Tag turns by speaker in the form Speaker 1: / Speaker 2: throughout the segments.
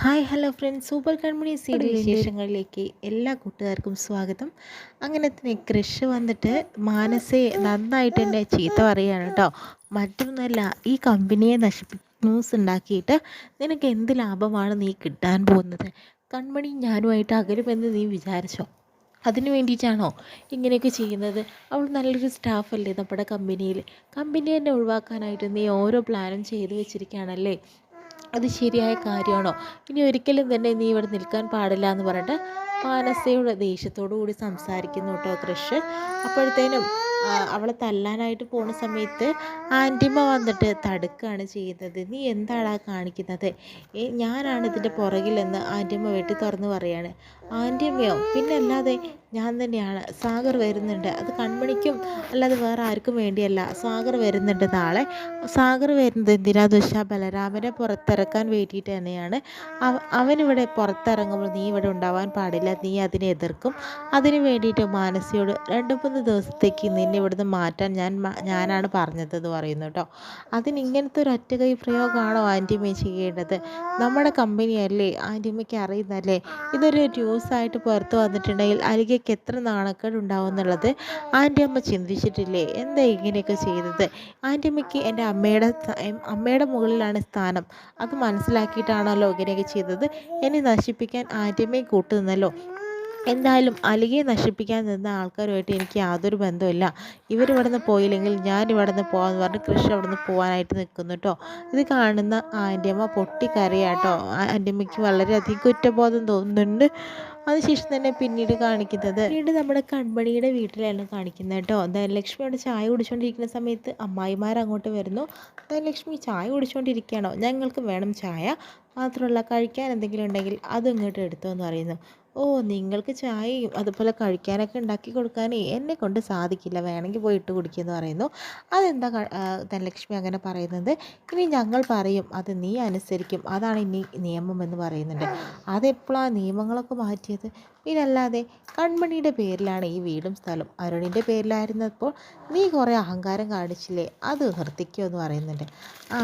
Speaker 1: Hi hello friends, super കൺമണി serial
Speaker 2: കടലിൻ്റെ
Speaker 1: വിശേഷങ്ങളിലേക്ക് എല്ലാ കൂട്ടുകാർക്കും സ്വാഗതം. അങ്ങനെ തന്നെ കൃഷ് വന്നിട്ട് മാനസയെ നന്നായിട്ട് തന്നെ ചീത്ത പറയുകയാണ് കേട്ടോ. മറ്റൊന്നുമല്ല, ഈ കമ്പനിയെ ന്യൂസ് ഉണ്ടാക്കിയിട്ട് നിനക്ക് എന്ത് ലാഭമാണ് നീ കിട്ടാൻ പോകുന്നത്? കൺമണി ഞാനുമായിട്ട് അകലുമെന്ന് നീ വിചാരിച്ചോ? അതിന് വേണ്ടിയിട്ടാണോ ഇങ്ങനെയൊക്കെ ചെയ്യുന്നത്? അവൾ നല്ലൊരു സ്റ്റാഫല്ലേ നമ്മുടെ കമ്പനിയിൽ. കമ്പനി തന്നെ ഒഴിവാക്കാനായിട്ട് നീ ഓരോ പ്ലാനും ചെയ്തു വെച്ചിരിക്കുകയാണല്ലേ. അത് ശരിയായ കാര്യമാണോ? ഇനി ഒരിക്കലും തന്നെ നീ ഇവിടെ നിൽക്കാൻ പാടില്ല എന്ന് പറഞ്ഞിട്ട് മാനസയുടെ ദേഷ്യത്തോടു കൂടി സംസാരിക്കുന്നു കേട്ടോ കൃഷ്. അപ്പോഴത്തേനും അവളെ തല്ലാനായിട്ട് പോണ സമയത്ത് ആൻറ്റിമ്മ വന്നിട്ട് തടുക്കുകയാണ് ചെയ്യുന്നത്. നീ എന്താടാ കാണിക്കുന്നത്? ഞാനാണ് ഇതിൻ്റെ പുറകിലെന്ന് ആൻറ്റിമ്മ വെട്ടി തുറന്ന് പറയാണ്. ആൻറ്റിമ്മയോ? പിന്നെ അല്ലാതെ ഞാൻ തന്നെയാണ്. സാഗർ വരുന്നുണ്ട്. അത് കൺമണിക്കും അല്ലാതെ വേറെ ആർക്കും വേണ്ടിയല്ല. സാഗർ വരുന്നുണ്ട് നാളെ. സാഗർ വരുന്നത് എന്തിനാന്ന് വെച്ചാൽ ബലരാമനെ പുറത്തിറക്കാൻ വേണ്ടിയിട്ട് തന്നെയാണ്. അവനിവിടെ പുറത്തിറങ്ങുമ്പോൾ നീ ഇവിടെ ഉണ്ടാവാൻ പാടില്ല. നീ അതിനെ എതിർക്കും. അതിന് വേണ്ടിയിട്ട് മാനസിയോട് 2-3 ദിവസത്തേക്ക് നിന്നെ ഇവിടുന്ന് മാറ്റാൻ ഞാനാണ് പറഞ്ഞതെന്ന് പറയുന്നു കേട്ടോ. അതിനിങ്ങനത്തെ ഒരു ഒറ്റകൈ പ്രയോഗമാണോ ആൻറ്റിമ്മ ചെയ്യേണ്ടത്? നമ്മുടെ കമ്പനിയല്ലേ, ആൻറ്റിമ്മയ്ക്ക് അറിയുന്നല്ലേ. ഇതൊരു ന്യൂസായിട്ട് പുറത്ത് വന്നിട്ടുണ്ടെങ്കിൽ അലികയ്ക്ക് എത്ര നാണക്കേട് ഉണ്ടാവും എന്നുള്ളത് ആൻറ്റിയമ്മ ചിന്തിച്ചിട്ടില്ലേ? എന്താ ഇങ്ങനെയൊക്കെ ചെയ്തത്? ആൻറ്റിയമ്മയ്ക്ക് എൻ്റെ അമ്മയുടെ മുകളിലാണ് സ്ഥാനം. അത് മനസ്സിലാക്കിയിട്ടാണല്ലോ ഇങ്ങനെയൊക്കെ ചെയ്തത്. എന്നെ നശിപ്പിക്കാൻ ആൻറ്റിയമ്മയെ കൂട്ടുനിന്നല്ലോ. എന്തായാലും അലികയെ നശിപ്പിക്കാൻ നിന്ന ആൾക്കാരുമായിട്ട് എനിക്ക് യാതൊരു ബന്ധമില്ല. ഇവരിവിടുന്ന് പോയില്ലെങ്കിൽ ഞാൻ ഇവിടുന്ന് പോകാമെന്ന് പറഞ്ഞ് കൃഷി അവിടുന്ന് പോകാനായിട്ട് നിൽക്കുന്നു കേട്ടോ. ഇത് കാണുന്ന ആൻറ്റിയമ്മ പൊട്ടിക്കരയാട്ടോ. ആൻറ്റിയമ്മയ്ക്ക് വളരെയധികം കുറ്റബോധം തോന്നുന്നുണ്ട്. അതിനുശേഷം തന്നെ പിന്നീട് നമ്മുടെ കൺമണിയുടെ വീട്ടിലാണ് കാണിക്കുന്നത് കേട്ടോ. ധനലക്ഷ്മിയോട് ചായ കുടിച്ചുകൊണ്ടിരിക്കുന്ന സമയത്ത് അമ്മായിമാരങ്ങോട്ട് വരുന്നു. ധനലക്ഷ്മി ചായ കുടിച്ചുകൊണ്ടിരിക്കുകയാണോ? ഞങ്ങൾക്ക് വേണം ചായ. മാത്രമല്ല കഴിക്കാൻ എന്തെങ്കിലും ഉണ്ടെങ്കിൽ അതും ഇങ്ങോട്ട് എടുത്തോ എന്ന് പറയുന്നു. ഓ, നിങ്ങൾക്ക് ചായയും അതുപോലെ കഴിക്കാനൊക്കെ ഉണ്ടാക്കി കൊടുക്കാനേ എന്നെ കൊണ്ട് സാധിക്കില്ല, വേണമെങ്കിൽ പോയി ഇട്ട് കുടിക്കുമെന്ന് പറയുന്നു. അതെന്താ ധനലക്ഷ്മി അങ്ങനെ പറയുന്നത്? ഇനി ഞങ്ങൾ പറയും, അത് നീ അനുസരിക്കും, അതാണ് ഇനി നിയമം എന്ന് പറയുന്നുണ്ട്. അതെപ്പോഴാണ് നിയമങ്ങളൊക്കെ മാറ്റിയത്? പിന്നല്ലാതെ കൺമണിയുടെ പേരിലാണ് ഈ വീടും സ്ഥലം. അരുണിൻ്റെ പേരിലായിരുന്നപ്പോൾ നീ കുറേ അഹങ്കാരം കാണിച്ചില്ലേ, അത് നിർത്തിക്കോ എന്ന് പറയുന്നുണ്ട്. ആ,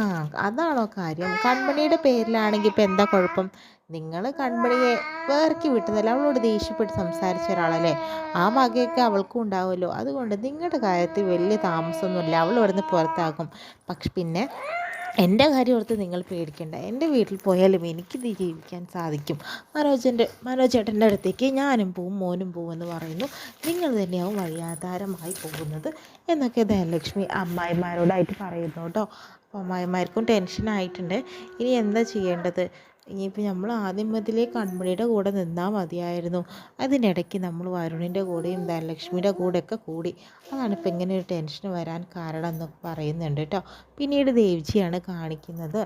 Speaker 1: അതാണോ കാര്യം? കൺമണിയുടെ പേരിലാണെങ്കിൽ ഇപ്പം എന്താ കുഴപ്പം? നിങ്ങൾ കൺമണിയെ വേർക്കി വിട്ടതല്ല, അവളോട് ദേഷ്യപ്പെട്ട് സംസാരിച്ച ഒരാളല്ലേ. ആ വകയൊക്കെ അവൾക്കും ഉണ്ടാവുമല്ലോ. അതുകൊണ്ട് നിങ്ങളുടെ കാര്യത്തിൽ വലിയ താമസമൊന്നുമില്ല, അവൾ ഇവിടുന്ന് പുറത്താക്കും. പക്ഷെ പിന്നെ എൻ്റെ കാര്യം ഓർത്ത് നിങ്ങൾ പേടിക്കേണ്ട. എൻ്റെ വീട്ടിൽ പോയാലും എനിക്ക് ജീവിക്കാൻ സാധിക്കും. മനോജേട്ടൻ്റെ അടുത്തേക്ക് ഞാനും പോവും, മോനും പോവും എന്ന് പറയുന്നു. നിങ്ങൾ തന്നെയാവും വഴിയാധാരമായി പോകുന്നത് എന്നൊക്കെ ധനലക്ഷ്മി അമ്മായിമാരോടായിട്ട് പറയുന്നു കേട്ടോ. അപ്പോൾ അമ്മായിമാർക്കും ടെൻഷനായിട്ടുണ്ട്. ഇനി എന്താ ചെയ്യേണ്ടത്? ഇനിയിപ്പോൾ നമ്മൾ ആദ്യം മുതലേ കൺമണിയുടെ കൂടെ നിന്നാൽ മതിയായിരുന്നു. അതിനിടയ്ക്ക് നമ്മൾ വരുണിൻ്റെ കൂടെയും ധനലക്ഷ്മിയുടെ കൂടെയൊക്കെ കൂടി. അതാണ് ഇപ്പോൾ ഇങ്ങനെ ഒരു ടെൻഷൻ വരാൻ കാരണം എന്നൊക്കെ പറയുന്നുണ്ട് കേട്ടോ. പിന്നീട് ദേവ്ജിയാണ് കാണിക്കുന്നത്.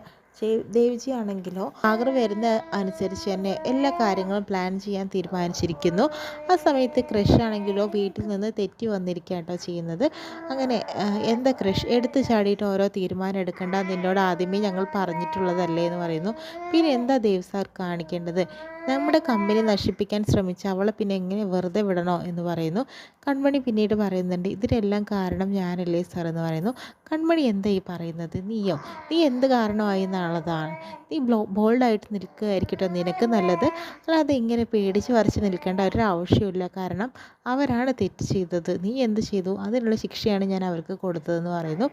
Speaker 1: ദേവ്ജി ആണെങ്കിലോ സാഗർ വരുന്ന അനുസരിച്ച് തന്നെ എല്ലാ കാര്യങ്ങളും പ്ലാൻ ചെയ്യാൻ തീരുമാനിച്ചിരിക്കുന്നു. ആ സമയത്ത് ക്രഷ് ആണെങ്കിലോ വീട്ടിൽ നിന്ന് തെറ്റി വന്നിരിക്കുക കേട്ടോ ചെയ്യുന്നത്. അങ്ങനെ എന്താ ക്രഷ് എടുത്തു ചാടിയിട്ട് ഓരോ തീരുമാനം എടുക്കേണ്ട, നിന്നോട് ആദ്യമേ ഞങ്ങൾ പറഞ്ഞിട്ടുള്ളതല്ലേ എന്ന് പറയുന്നു. പിന്നെ എന്താ ദേവ് സാർ കാണിക്കേണ്ടത്? നമ്മുടെ കമ്പനി നശിപ്പിക്കാൻ ശ്രമിച്ച അവളെ പിന്നെ എങ്ങനെ വെറുതെ വിടണോ എന്ന് പറയുന്നു. കൺമണി പിന്നീട് പറയുന്നുണ്ട്, ഇതിനെല്ലാം കാരണം ഞാനല്ലേ സാർ എന്ന് പറയുന്നു. കൺമണി എന്താ ഈ പറയുന്നത്? നീ എന്ത് കാരണമായി എന്നുള്ളതാണ്. നീ ബോൾഡായിട്ട് നിൽക്കുകയായിരിക്കട്ടോ നിനക്ക് നല്ലത്. അല്ലാതെ ഇങ്ങനെ പേടിച്ച് വരച്ച് നിൽക്കേണ്ട ഒരു ആവശ്യമില്ല. കാരണം അവരാണ് തെറ്റ് ചെയ്തത്. നീ എന്ത് ചെയ്തു? അതിനുള്ള ശിക്ഷയാണ് ഞാൻ അവർക്ക് കൊടുത്തതെന്ന് പറയുന്നു.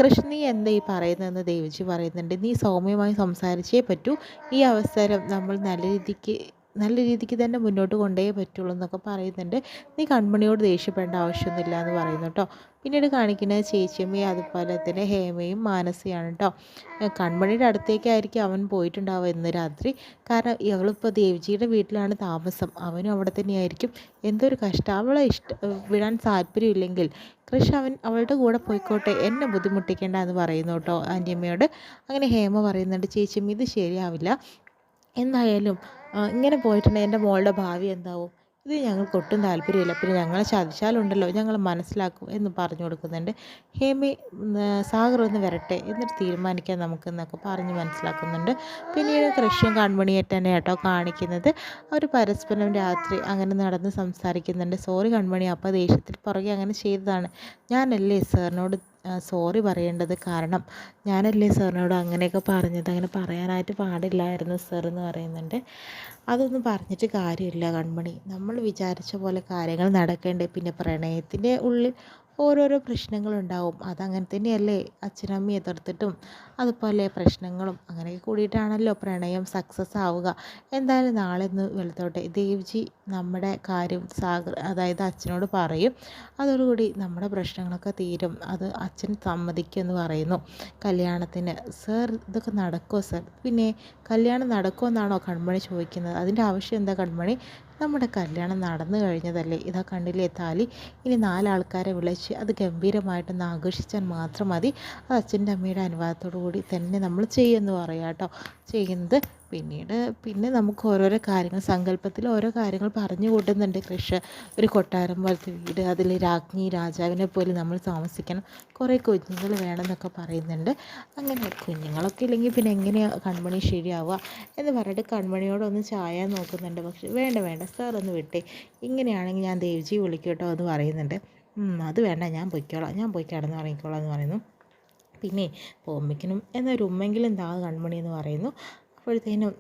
Speaker 1: കൃഷ്ണ, നീ എന്താ ഈ പറയുന്നതെന്ന് ദേവജി പറയുന്നുണ്ട്. നീ സൗമ്യമായി സംസാരിച്ചേ പറ്റൂ. ഈ അവസരം നമ്മൾ നല്ല രീതിക്ക് തന്നെ മുന്നോട്ട് കൊണ്ടേ പറ്റുള്ളൂ എന്നൊക്കെ പറയുന്നുണ്ട്. നീ കൺമണിയോട് ദേഷ്യപ്പെടേണ്ട ആവശ്യമൊന്നുമില്ല എന്ന് പറയുന്നു കേട്ടോ. പിന്നീട് കാണിക്കുന്നത് ചേച്ചിയമ്മയും അതുപോലെ തന്നെ ഹേമയും മാനസയാണ് കേട്ടോ. കൺമണിയുടെ അടുത്തേക്കായിരിക്കും അവൻ പോയിട്ടുണ്ടാവുക ഇന്ന് രാത്രി. കാരണം ഇവളിപ്പോൾ ദേവ്ജിയുടെ വീട്ടിലാണ് താമസം. അവനും അവിടെ തന്നെയായിരിക്കും. എന്തൊരു കഷ്ടം. അവളെ വിടാൻ താല്പര്യമില്ലെങ്കിൽ കൃഷ് അവളുടെ കൂടെ പോയിക്കോട്ടെ, എന്നെ ബുദ്ധിമുട്ടിക്കേണ്ട എന്ന് പറയുന്നു കേട്ടോ ആൻറ്റിയമ്മയോട്. അങ്ങനെ ഹേമ പറയുന്നുണ്ട്, ചേച്ചിയമ്മ ഇത് ശരിയാവില്ല. എന്തായാലും ഇങ്ങനെ പോയിട്ടുണ്ടെങ്കിൽ എൻ്റെ മോളുടെ ഭാവി എന്താവും? ഇത് ഞങ്ങൾക്ക് ഒട്ടും താല്പര്യമില്ല. പിന്നെ ഞങ്ങളെ ചതിച്ചാലുണ്ടല്ലോ ഞങ്ങൾ മനസ്സിലാക്കും എന്ന് പറഞ്ഞു കൊടുക്കുന്നുണ്ട്. ഹേമി, സാഗർ ഒന്ന് വരട്ടെ എന്നിട്ട് തീരുമാനിക്കാം നമുക്കെന്നൊക്കെ പറഞ്ഞ് മനസ്സിലാക്കുന്നുണ്ട്. പിന്നീട് കൃഷ്ണൻ കൺമണിയായിട്ട് തന്നെ കേട്ടോ കാണിക്കുന്നത്. അവർ പരസ്പരം രാത്രി അങ്ങനെ നടന്ന് സംസാരിക്കുന്നുണ്ട്. സോറി കൺമണി, അപ്പോൾ ദേഷ്യത്തിൽ പുറകെ അങ്ങനെ ചെയ്തതാണ്. ഞാനല്ലേ സാറിനോട് സോറി പറയേണ്ടത്. കാരണം ഞാനല്ലേ സാറിനോട് അങ്ങനെയൊക്കെ പറഞ്ഞത്, അങ്ങനെ പറയാനായിട്ട് പാടില്ലായിരുന്നു സാർ എന്ന് പറയുന്നുണ്ട്. അതൊന്നും പറഞ്ഞിട്ട് കാര്യമില്ല കൺമണി, നമ്മൾ വിചാരിച്ച പോലെ കാര്യങ്ങൾ നടക്കേണ്ടേ. പിന്നെ പ്രണയത്തിൻ്റെ ഉള്ളിൽ ഓരോരോ പ്രശ്നങ്ങളുണ്ടാവും, അതങ്ങനെ തന്നെയല്ലേ. അച്ഛനമ്മയും എതിർത്തിട്ടും അതുപോലെ പ്രശ്നങ്ങളും അങ്ങനെയൊക്കെ കൂടിയിട്ടാണല്ലോ പ്രണയം സക്സസ് ആവുക. എന്തായാലും നാളെ ഒന്ന് വെളുത്തോട്ടെ, ദേവ്ജി നമ്മുടെ കാര്യം അതായത് അച്ഛനോട് പറയും. അതോടുകൂടി നമ്മുടെ പ്രശ്നങ്ങളൊക്കെ തീരും, അത് അച്ഛൻ സമ്മതിക്കുമെന്ന് പറയുന്നു കല്യാണത്തിന്. സർ ഇതൊക്കെ നടക്കുമോ സർ? പിന്നെ കല്യാണം നടക്കുമെന്നാണോ കൺമണി ചോദിക്കുന്നത്? അതിൻ്റെ ആവശ്യം എന്താ കൺമണി? നമ്മുടെ കല്യാണം നടന്നു കഴിഞ്ഞതല്ലേ, ഇതാ കണ്ടില്ലേ താലി. ഇനി 4 ആൾക്കാരെ വിളിച്ച് അത് ഗംഭീരമായിട്ടൊന്ന് ആഘോഷിച്ചാൽ മാത്രം മതി. അത് അച്ഛൻ്റെ അമ്മയുടെ അനുവാദത്തോടു കൂടി തന്നെ നമ്മൾ ചെയ്യുമെന്ന് പറയാം കേട്ടോ. ചെയ്യുന്നത് പിന്നെ നമുക്ക് ഓരോരോ കാര്യങ്ങൾ സങ്കല്പത്തിൽ ഓരോ കാര്യങ്ങൾ പറഞ്ഞു കൂട്ടുന്നുണ്ട് കൃഷ്. ഒരു കൊട്ടാരം പോലത്തെ വീട്, അതിൽ രാജ്ഞി രാജാവിനെ പോലെ നമ്മൾ താമസിക്കണം, കുറേ കുഞ്ഞുങ്ങൾ വേണമെന്നൊക്കെ പറയുന്നുണ്ട്. അങ്ങനെ കുഞ്ഞുങ്ങളൊക്കെ ഇല്ലെങ്കിൽ പിന്നെ എങ്ങനെയാണ് കൺമണി ശരിയാവുക എന്ന് പറഞ്ഞിട്ട് കൺമണിയോടൊന്ന് ചായാൻ നോക്കുന്നുണ്ട്. പക്ഷെ വേണ്ട സാർ ഒന്ന് വിട്ടേ, ഇങ്ങനെയാണെങ്കിൽ ഞാൻ ദേവ്ജി വിളിക്കും കേട്ടോ എന്ന് പറയുന്നുണ്ട്. അത് വേണ്ട, ഞാൻ പോയി കിടന്ന് ഇറങ്ങിക്കോളാം എന്ന് പറയുന്നു. പിന്നെ പോകുമ്പോഴേക്കിനും എന്നൊരു ഉമ്മെങ്കിലും താ കൺമണി എന്ന് പറയുന്നു. അപ്പോഴത്തേനും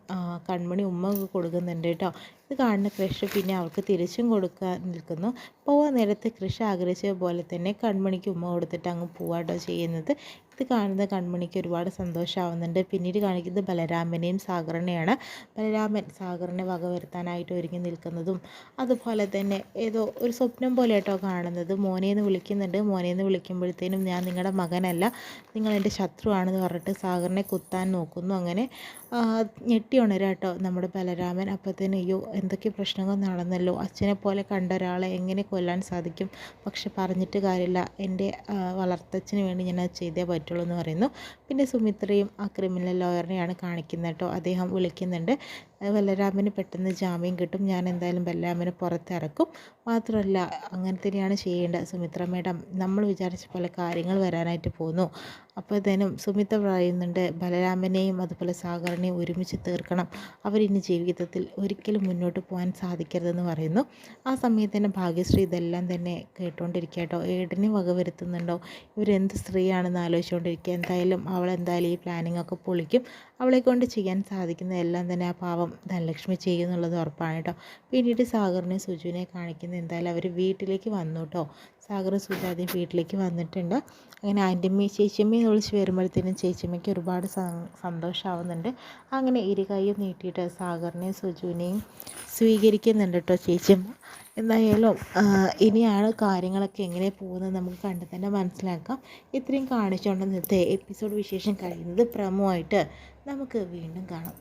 Speaker 1: കൺമണി ഉമ്മ കൊടുക്കുന്നുണ്ട് കേട്ടോ. ഇത് കാണുന്ന കൃഷ് പിന്നെ അവൾക്ക് തിരിച്ചും കൊടുക്കാൻ നിൽക്കുന്നു. പോവാൻ നേരത്തെ കൃഷ് ആഗ്രഹിച്ച പോലെ തന്നെ കൺമണിക്ക് ഉമ്മ കൊടുത്തിട്ട് അങ്ങ് പോവാട്ടോ ചെയ്യുന്നത്. ഇത് കാണുന്ന കൺമണിക്ക് ഒരുപാട് സന്തോഷമാവുന്നുണ്ട്. പിന്നീട് കാണിക്കുന്നത് ബലരാമനെയും സാഗറിനെയാണ്. ബലരാമൻ സാഗറിനെ വകവരുത്താനായിട്ട് ഒരുങ്ങി നിൽക്കുന്നതും അതുപോലെ തന്നെ ഏതോ ഒരു സ്വപ്നം പോലെ കേട്ടോ കാണുന്നത്. മോനെന്ന് വിളിക്കുന്നുണ്ട്. മോനെന്ന് വിളിക്കുമ്പോഴത്തേനും ഞാൻ നിങ്ങളുടെ മകനല്ല, നിങ്ങൾ എൻ്റെ ശത്രുവാണെന്ന് പറഞ്ഞിട്ട് സാഗറിനെ കുത്താൻ നോക്കുന്നു. അങ്ങനെ ഞെട്ടി ഉണരാട്ടോ നമ്മുടെ ബലരാമൻ. അപ്പോഴത്തേനും അയ്യോ എന്തൊക്കെ പ്രശ്നങ്ങൾ നടന്നല്ലോ, അച്ഛനെ പോലെ കണ്ട ഒരാളെ എങ്ങനെ കൊല്ലാൻ സാധിക്കും, പക്ഷെ പറഞ്ഞിട്ട് കാര്യമില്ല, എൻ്റെ വളർത്തച്ഛന് വേണ്ടി ഞാൻ അത് ചെയ്തേ പറ്റുള്ളൂ എന്ന് പറയുന്നു. പിന്നെ സുമിത്രയും ആ ക്രിമിനൽ ലോയറിനെയാണ് കാണിക്കുന്നത് കേട്ടോ. അദ്ദേഹം വിളിക്കുന്നുണ്ട്. ബലരാമന് പെട്ടെന്ന് ജാമ്യം കിട്ടും, ഞാൻ എന്തായാലും ബലരാമനെ പുറത്തിറക്കും, മാത്രമല്ല അങ്ങനെ തന്നെയാണ് ചെയ്യേണ്ടത് സുമിത്ര മേഡം, നമ്മൾ വിചാരിച്ച പോലെ കാര്യങ്ങൾ വരാനായിട്ട് പോകുന്നു. അപ്പോഴത്തേനും സുമിത്ര പറയുന്നുണ്ട് ബലരാമനെയും അതുപോലെ സാഗറിനെയും ഒരുമിച്ച് തീർക്കണം, അവരിനി ജീവിതത്തിൽ ഒരിക്കലും മുന്നോട്ട് പോകാൻ സാധിക്കരുതെന്ന് പറയുന്നു. ആ സമയത്ത് തന്നെ ഭാഗ്യശ്രീ ഇതെല്ലാം തന്നെ കേട്ടുകൊണ്ടിരിക്കുക കേട്ടോ. ഏടനെ വകവരുത്തുന്നുണ്ടോ, ഇവരെന്ത് സ്ത്രീയാണെന്ന് ആലോചിച്ചുകൊണ്ടിരിക്കുക. എന്തായാലും അവളെന്തായാലും ഈ പ്ലാനിങ് ഒക്കെ പൊളിക്കും, അവളെ കൊണ്ട് ചെയ്യാൻ സാധിക്കുന്ന എല്ലാം തന്നെ ആ പാവം ധനലക്ഷ്മി ചെയ്യുന്നുള്ളത് ഉറപ്പാണ് കേട്ടോ. പിന്നീട് സാഗറിനെ സുജുവിനെ കാണിക്കുന്നത് എന്തായാലും അവർ വീട്ടിലേക്ക് വന്നു കേട്ടോ. സാഗർ സുജു ആദ്യം വീട്ടിലേക്ക് വന്നിട്ടുണ്ട്. അങ്ങനെ ആൻറ്റിയമ്മ ചേച്ചിയമ്മയെ വിളിച്ച് വരുമ്പോഴത്തേനും ചേച്ചിയമ്മയ്ക്ക് ഒരുപാട് സന്തോഷമാവുന്നുണ്ട്. അങ്ങനെ ഇരുകൈയും നീട്ടിയിട്ട് സാഗറിനെയും സുജുവിനെയും സ്വീകരിക്കുന്നുണ്ട് കേട്ടോ ചേച്ചിയമ്മ. എന്തായാലും ഇനിയാണ് കാര്യങ്ങളൊക്കെ എങ്ങനെ പോകുന്നത് നമുക്ക് കണ്ട് തന്നെ മനസ്സിലാക്കാം. ഇത്രയും കാണിച്ചുകൊണ്ട് ഇന്നത്തെ എപ്പിസോഡ് വിശേഷം കഴിയുന്നത്. പ്രമോ ആയിട്ട് നമുക്ക് വീണ്ടും കാണാം.